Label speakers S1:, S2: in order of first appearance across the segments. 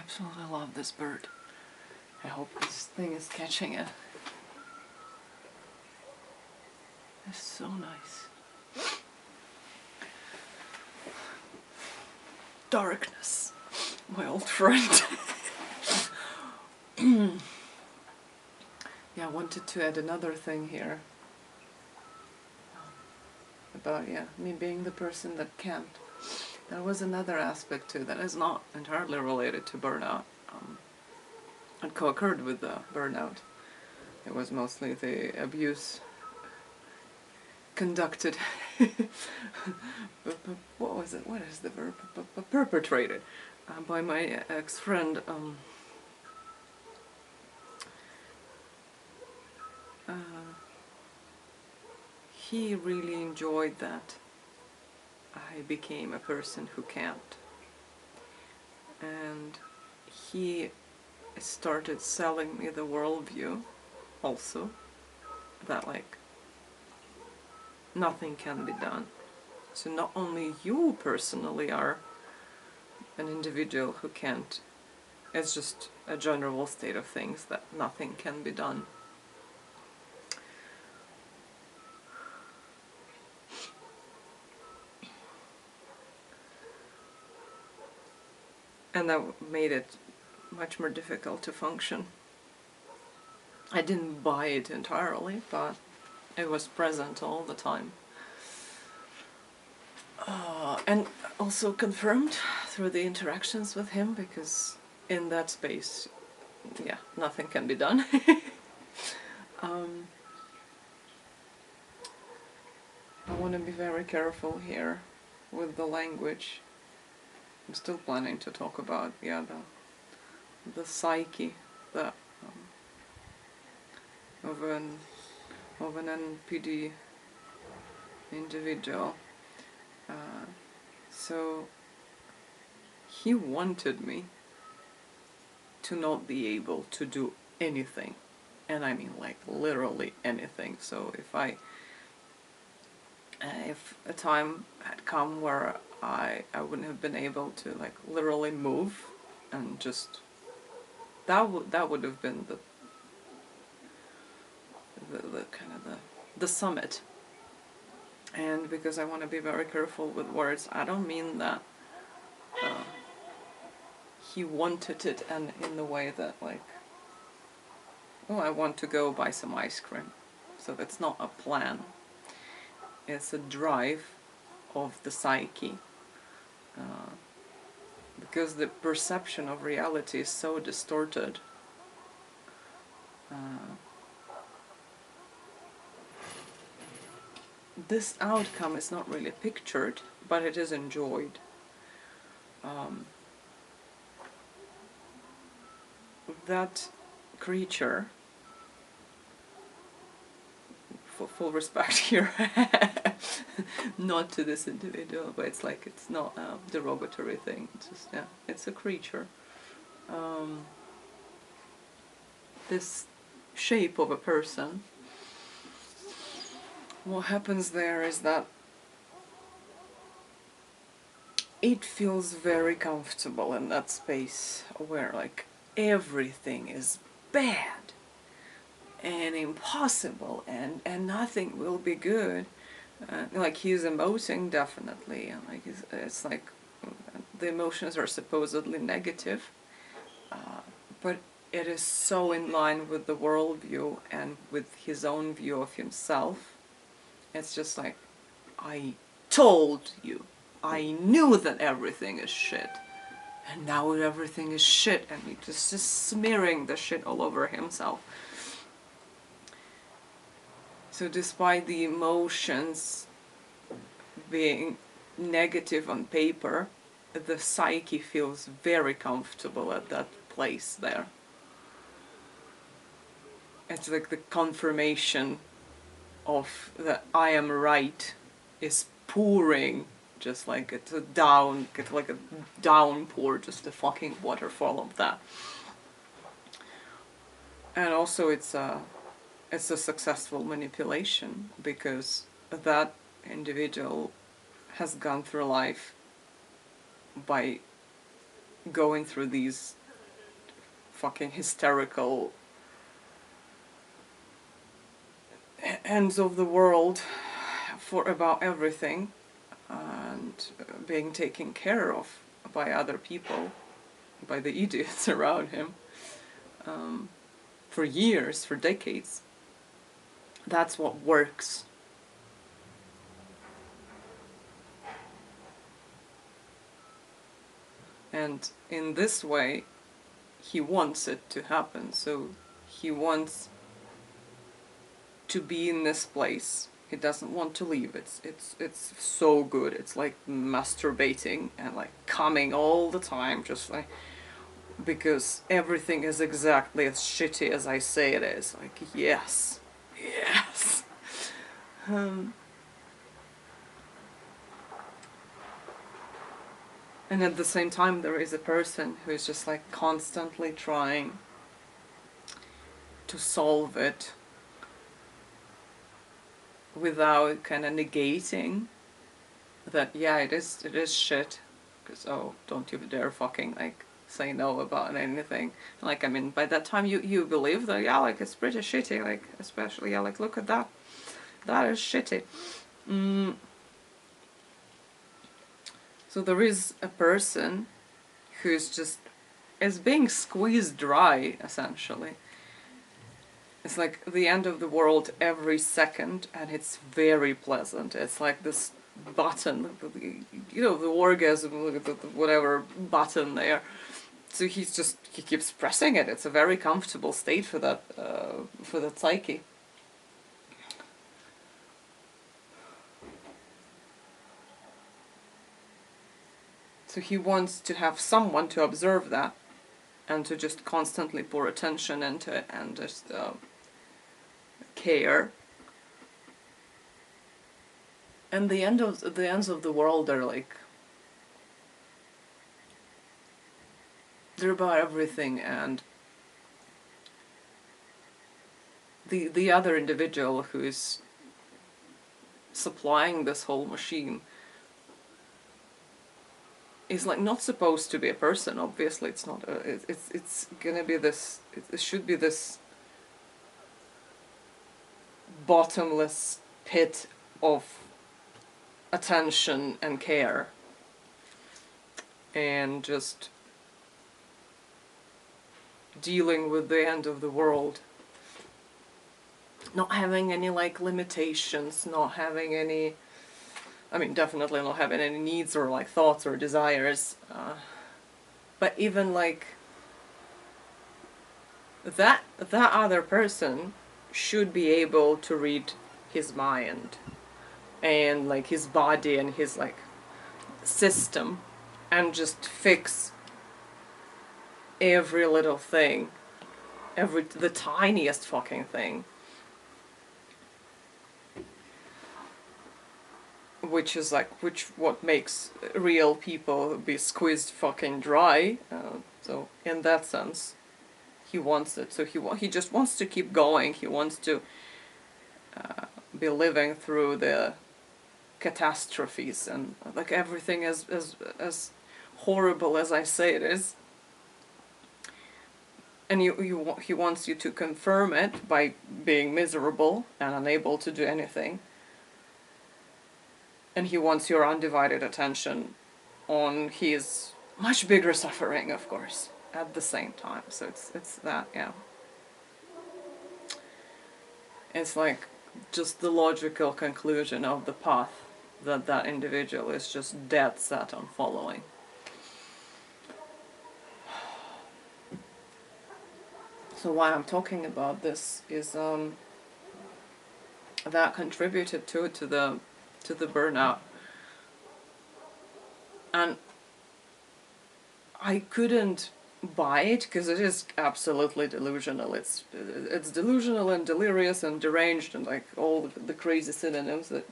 S1: absolutely love this bird. I hope this thing is catching it. It's so nice. Darkness, my old friend. Yeah, I wanted to add another thing here. About, me being the person that can't. There was another aspect too that is not entirely related to burnout. It co-occurred with the burnout. It was mostly the abuse conducted. What was it? What is the verb? Perpetrated by my ex-friend. He really enjoyed that I became a person who can't. And he started selling me the worldview also, that like nothing can be done. So not only you personally are an individual who can't, it's just a general state of things that nothing can be done. And that made it much more difficult to function. I didn't buy it entirely, but it was present all the time. And also confirmed through the interactions with him, because in that space, nothing can be done. I want to be very careful here with the language. I'm still planning to talk about, the psyche that of an NPD individual. So he wanted me to not be able to do anything, and I mean like literally anything. So if a time had come where I wouldn't have been able to like literally move, and just that would have been the kind of the summit. And because I want to be very careful with words, I don't mean that he wanted it and in the way that like, oh, I want to go buy some ice cream. So that's not a plan. It's a drive of the psyche. Because the perception of reality is so distorted. This outcome is not really pictured, but it is enjoyed. That creature, for full respect here, not to this individual, but it's like, it's not a derogatory thing, it's just, it's a creature. This shape of a person, what happens there is that it feels very comfortable in that space where like everything is bad and impossible and nothing will be good. Like he's emoting definitely, and like it's like the emotions are supposedly negative, but it is so in line with the worldview and with his own view of himself. It's just like, I told you, I knew that everything is shit, and now everything is shit, and he's just smearing the shit all over himself. So despite the emotions being negative on paper, the psyche feels very comfortable at that place there. It's like the confirmation of that I am right is pouring, just like it's a downpour, just a fucking waterfall of that. And also it's a successful manipulation, because that individual has gone through life by going through these fucking hysterical ends of the world for about everything, and being taken care of by other people, by the idiots around him, for years, for decades. That's what works. And in this way, he wants it to happen. So he wants to be in this place. He doesn't want to leave. It's so good. It's like masturbating and like coming all the time, just like, because everything is exactly as shitty as I say it is. Like, yes, yes. And at the same time, there is a person who is just like constantly trying to solve it without kind of negating that, yeah, it is shit, because, oh, don't you dare fucking like say no about anything. Like, I mean, by that time you believe that, yeah, like, it's pretty shitty, like, especially, yeah, like, look at that, that is shitty. So there is a person who's just is being squeezed dry, essentially. It's like the end of the world every second, and it's very pleasant. It's like this button, you know, the orgasm, whatever button there. So he keeps pressing it. It's a very comfortable state for that psyche. So he wants to have someone to observe that, and to just constantly pour attention into it, and just care. And the ends of the world are like, they're about everything, and the other individual who is supplying this whole machine is like not supposed to be a person. Obviously, it's not. It's gonna be this. It should be this bottomless pit of attention and care, and just dealing with the end of the world, not having any like limitations, not having any, I mean, definitely not having any needs or like thoughts or desires, but even like that other person should be able to read his mind and like his body and his like system, and just fix every little thing, the tiniest fucking thing, which is like what makes real people be squeezed fucking dry. So in that sense, he wants it. So he just wants to keep going. He wants to be living through the catastrophes, and like everything as horrible as I say it is. And he wants you to confirm it by being miserable and unable to do anything. And he wants your undivided attention on his much bigger suffering, of course, at the same time. So it's that, yeah. It's like just the logical conclusion of the path that individual is just dead set on following. So why I'm talking about this is that contributed to the burnout, and I couldn't buy it because it is absolutely delusional. It's delusional and delirious and deranged and like all the crazy synonyms that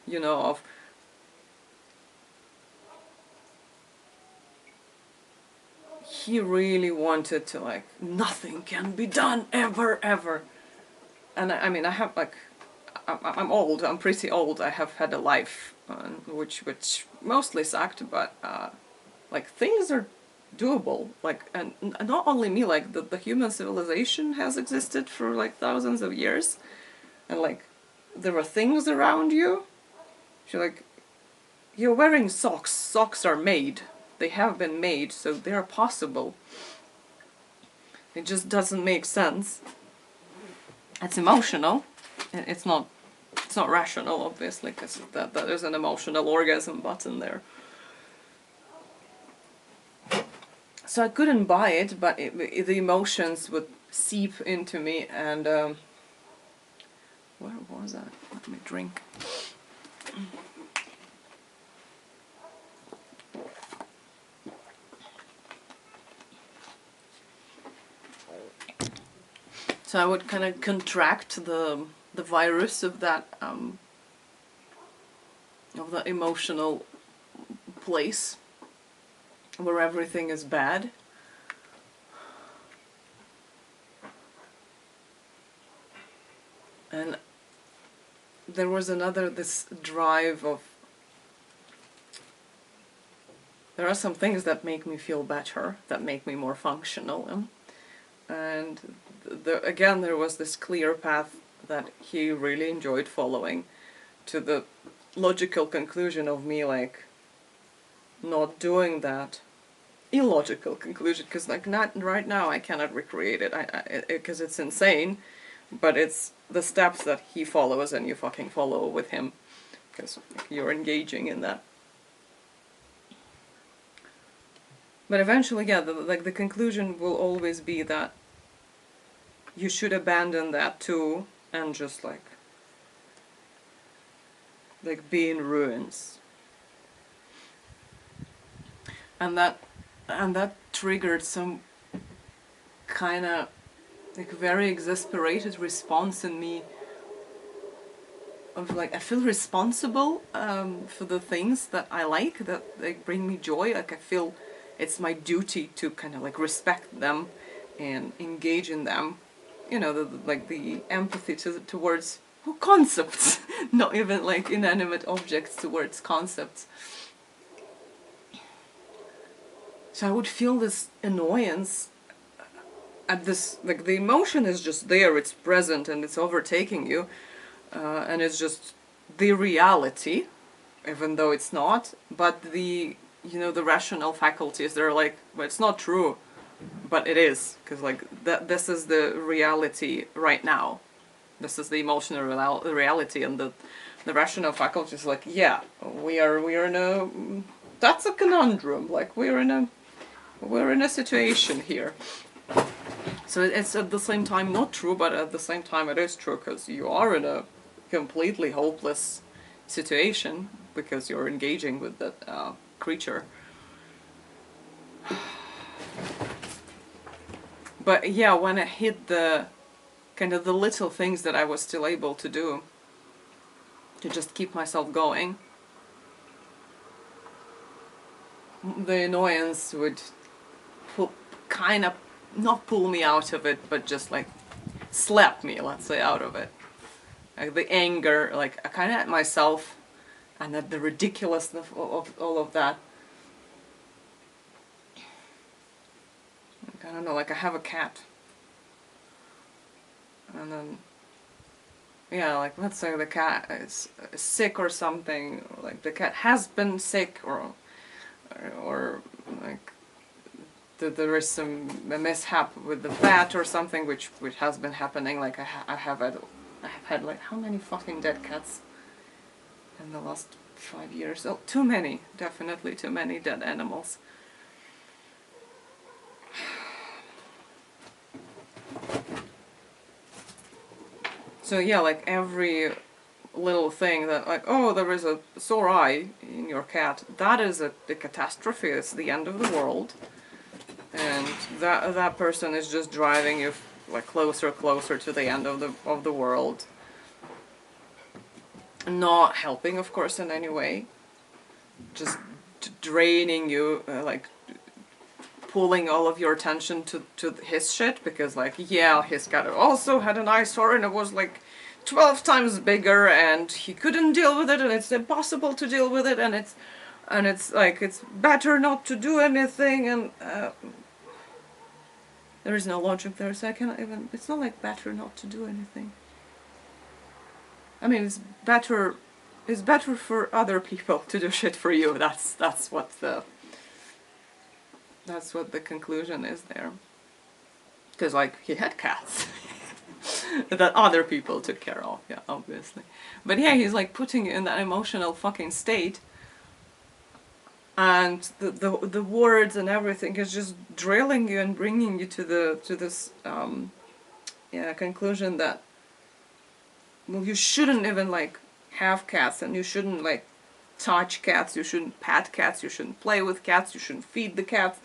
S1: you know of. He really wanted to, like, nothing can be done ever. And I mean, I have like, I'm old. I'm pretty old. I have had a life which mostly sucked, but like things are doable. Like, and not only me, like the human civilization has existed for like thousands of years, and like there are things around you. So like, you're wearing socks. Socks are made. They have been made, so they are possible. It just doesn't make sense. It's emotional. It's not rational, obviously, because that there's an emotional orgasm button there. So I couldn't buy it, but the emotions would seep into me, and where was that? Let me drink. So I would kind of contract the virus of that emotional place where everything is bad. And there was this drive of, there are some things that make me feel better, that make me more functional, and again there was this clear path that he really enjoyed following, to the logical conclusion of me like not doing that. Illogical conclusion, because like not right now I cannot recreate it, because it's insane, but it's the steps that he follows and you fucking follow with him, because you're engaging in that. But eventually, yeah, the conclusion will always be that you should abandon that too and just like be in ruins. And that triggered some kind of like very exasperated response in me of like, I feel responsible for the things that I like, that like bring me joy. Like I feel it's my duty to kind of like respect them and engage in them. You know, the empathy towards concepts, not even like inanimate objects, towards concepts. So I would feel this annoyance at this, like the emotion is just there, it's present and it's overtaking you, and it's just the reality, even though it's not, but the rational faculties, they're like, well, it's not true, but it is, because like this is the reality right now. This is the emotional reality, and the rational faculty is like, yeah, we are in a, that's a conundrum, like we're in a situation here. So it's at the same time not true, but at the same time it is true, because you are in a completely hopeless situation because you're engaging with that creature. But yeah, when it hit the kind of the little things that I was still able to do to just keep myself going, the annoyance would kind of not pull me out of it, but just like slap me, let's say, out of it. Like the anger, like I kind of at myself and at the ridiculousness of all of that. Like, I don't know, like I have a cat. And then, yeah, like let's say the cat is sick or something, or like the cat has been sick, or like there is a mishap with the vet or something, which has been happening. Like I have had like how many fucking dead cats in the last 5 years? Oh, too many, definitely too many dead animals. So yeah, like every little thing that like, oh, there is a sore eye in your cat, that is a catastrophe. It's the end of the world. And that person is just driving you like closer to the end of the world. Not helping, of course, in any way. Just draining you, like pulling all of your attention to his shit, because like, yeah, his cat also had an eyesore and it was like 12 times bigger and he couldn't deal with it and it's impossible to deal with it and it's And it's like, it's better not to do anything, and there is no logic there, so I cannot even, it's not like better not to do anything. I mean, it's better for other people to do shit for you. That's what the conclusion is there. Because, like, he had cats that other people took care of, yeah, obviously. But yeah, he's like putting you in that emotional fucking state, and the words and everything is just drilling you and bringing you to this conclusion that, well, you shouldn't even like have cats, and you shouldn't like touch cats, you shouldn't pet cats, you shouldn't play with cats, you shouldn't feed the cats,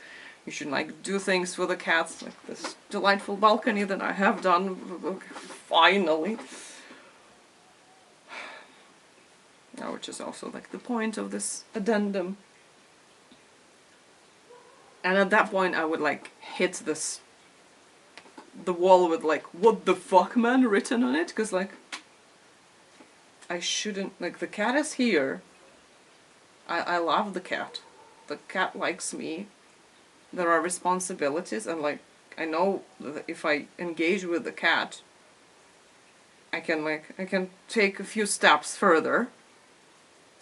S1: you shouldn't like do things for the cats, like this delightful balcony that I have done, finally. Which is also like the point of this addendum. And at that point I would like hit the wall with like, "What the fuck, man," written on it, because like, I shouldn't, like, the cat is here, I love the cat likes me, there are responsibilities, and like, I know that if I engage with the cat, I can take a few steps further,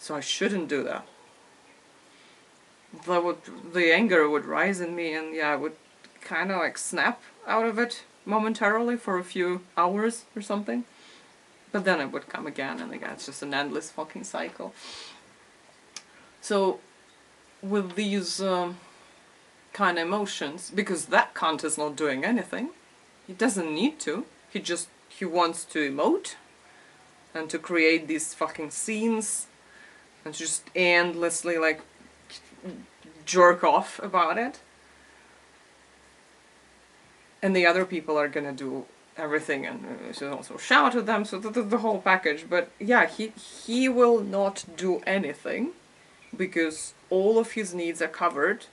S1: so I shouldn't do that. The anger would rise in me, and yeah, I would kind of like snap out of it momentarily for a few hours or something. But then it would come again and again. It's just an endless fucking cycle. So, with these kind of emotions, because that cunt is not doing anything, he doesn't need to. He wants to emote and to create these fucking scenes and just endlessly like jerk off about it. And the other people are gonna do everything, and should also shout at them, so the whole package. But yeah, he will not do anything because all of his needs are covered,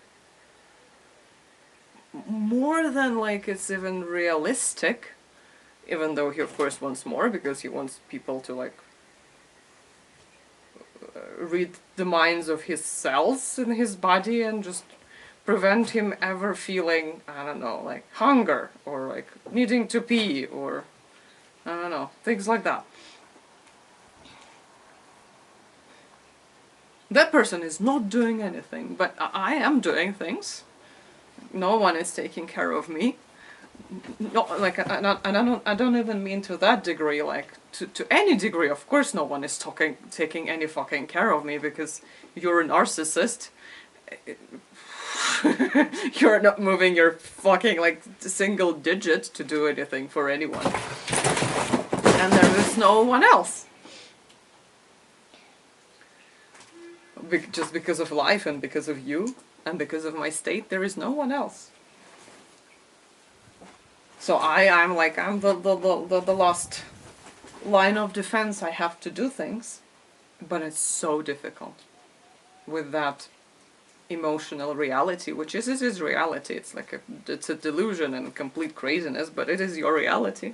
S1: more than like it's even realistic, even though he of course wants more, because he wants people to like read the minds of his cells in his body and just prevent him ever feeling, I don't know, like hunger or like needing to pee or I don't know, things like that. That person is not doing anything, but I am doing things. No one is taking care of me. No, like I don't even mean to that degree, like to any degree. Of course, no one is taking any fucking care of me, because you're a narcissist. You're not moving your fucking like single digit to do anything for anyone, and there is no one else. Just because of life and because of you and because of my state, there is no one else. So I'm the last line of defense. I have to do things, but it's so difficult with that emotional reality, which it is reality. It's like it's a delusion and complete craziness, but it is your reality.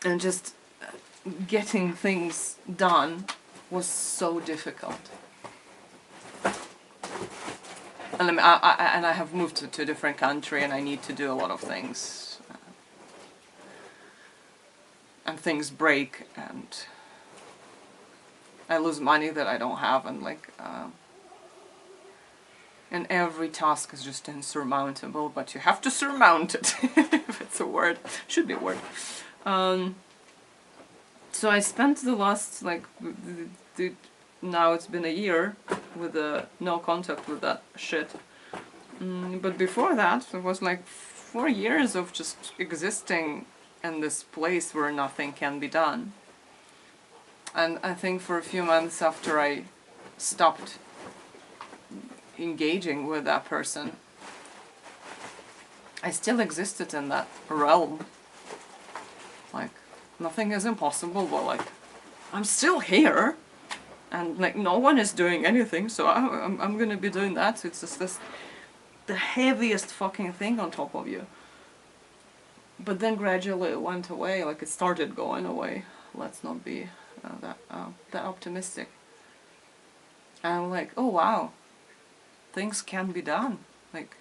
S1: And just getting things done was so difficult. And I have moved to a different country, and I need to do a lot of things. And things break, and I lose money that I don't have, and like, and every task is just insurmountable, but you have to surmount it, if it's a word. Should be a word. So I spent the last, like, now it's been a year with no contact with that shit. But before that, it was like 4 years of just existing in this place where nothing can be done. And I think for a few months after I stopped engaging with that person, I still existed in that realm. Like, nothing is impossible, but like, I'm still here. And like, no one is doing anything, so I'm gonna be doing that. So it's just the heaviest fucking thing on top of you. But then gradually it went away, like it started going away. Let's not be that optimistic. And I'm like, oh wow, things can be done. Like,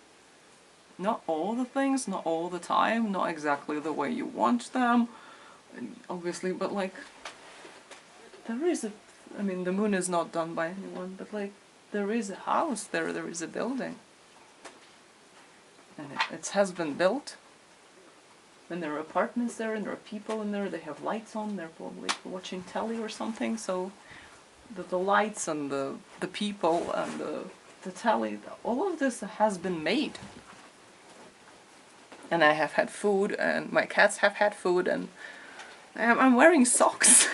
S1: not all the things, not all the time, not exactly the way you want them, obviously, but like, there is a, I mean, the moon is not done by anyone, but like, there is a house there, there is a building. And it has been built. And there are apartments there, and there are people in there, they have lights on, they're probably watching telly or something, so the lights and the people and the telly, all of this has been made. And I have had food, and my cats have had food, and I'm wearing socks.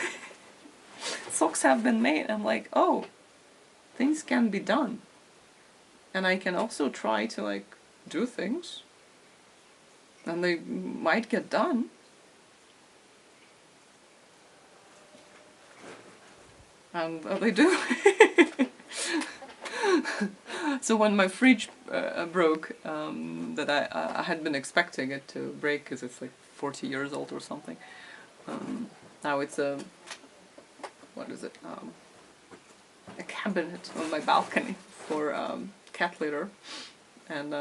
S1: Socks have been made. I'm like, oh, things can be done. And I can also try to like do things. And they might get done. And they do. So when my fridge broke, that I had been expecting it to break because it's like 40 years old or something. Now it's a, what is it? A cabinet on my balcony for cat litter and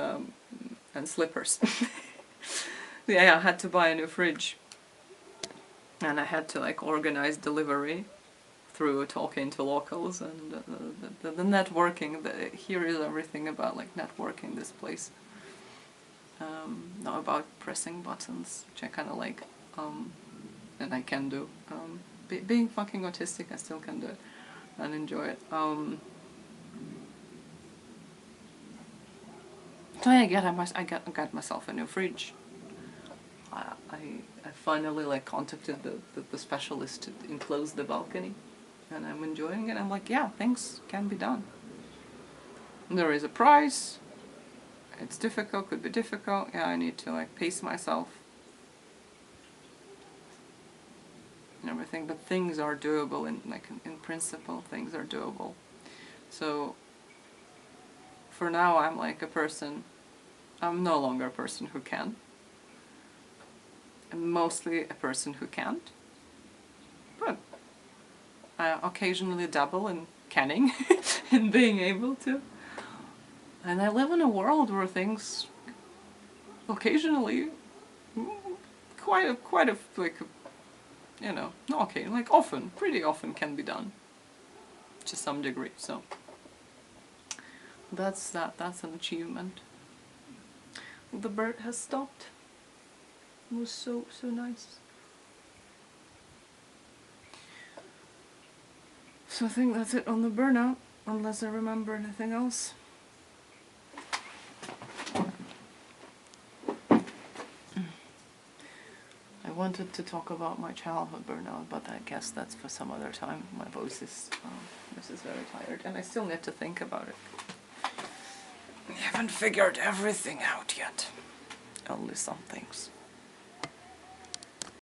S1: slippers. Yeah, I had to buy a new fridge, and I had to like organize delivery through talking to locals and the networking. Here is everything about like networking this place. Not about pressing buttons, which I kind of like, and I can do. Being fucking autistic, I still can do it and enjoy it. So I got myself a new fridge. I finally like contacted the specialist to enclose the balcony, and I'm enjoying it. I'm like, yeah, things can be done. There is a price. It's difficult, could be difficult. Yeah, I need to like pace myself and everything, but things are doable in principle, things are doable. So for now I'm like a person, I'm no longer a person who can. I'm mostly a person who can't. But I occasionally dabble in canning and being able to. And I live in a world where things occasionally quite a like, you know, not okay, like often, pretty often can be done to some degree. So that's an achievement. The bird has stopped. It was so nice. So I think that's it on the burnout, unless I remember anything else. I wanted to talk about my childhood burnout, but I guess that's for some other time. My voice is very tired, and I still need to think about it. I haven't figured everything out yet. Only some things.